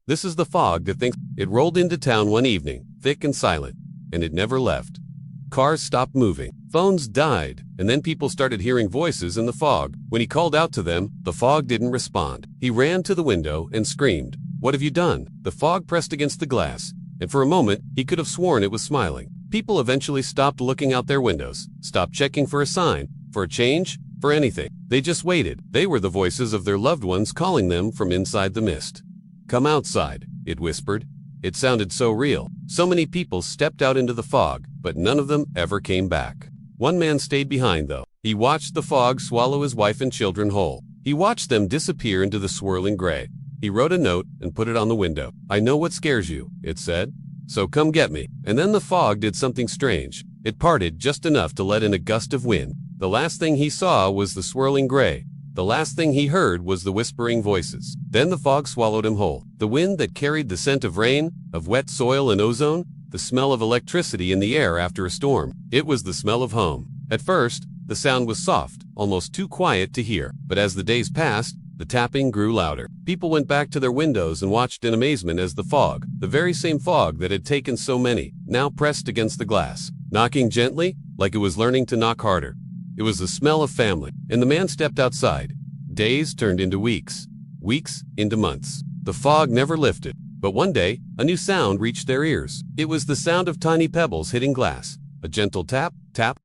This is the fog that thinks. It rolled into town one evening, thick and silent, and it never left. Cars stopped moving, phones died, and then people started hearing voices in the fog. When he called out to them, the fog didn't respond. He ran to the window and screamed, "What have you done?" The fog pressed against the glass, and for a moment, he could have sworn it was smiling. People eventually stopped looking out their windows, stopped checking for a sign, for a change, for anything. They just waited. They were the voices of their loved ones calling them from inside the mist. "Come outside," it whispered. It sounded so real. So many people stepped out into the fog, but none of them ever came back. One man stayed behind, though. He watched the fog swallow his wife and children whole. He watched them disappear into the swirling gray. He wrote a note and put it on the window. "I know what scares you," it said, "so come get me." And then the fog did something strange. It parted just enough to let in a gust of wind. The last thing he saw was the swirling gray. The last thing he heard was the whispering voices. Then the fog swallowed him whole. The wind that carried the scent of rain, of wet soil and ozone, the smell of electricity in the air after a storm. It was the smell of home. At first, the sound was soft, almost too quiet to hear. But as the days passed, the tapping grew louder. People went back to their windows and watched in amazement as the fog, the very same fog that had taken so many, now pressed against the glass, knocking gently, like it was learning to knock harder. It was the smell of family, and the man stepped outside. Days turned into weeks, weeks into months. The fog never lifted, but one day, a new sound reached their ears. It was the sound of tiny pebbles hitting glass. A gentle tap, tap,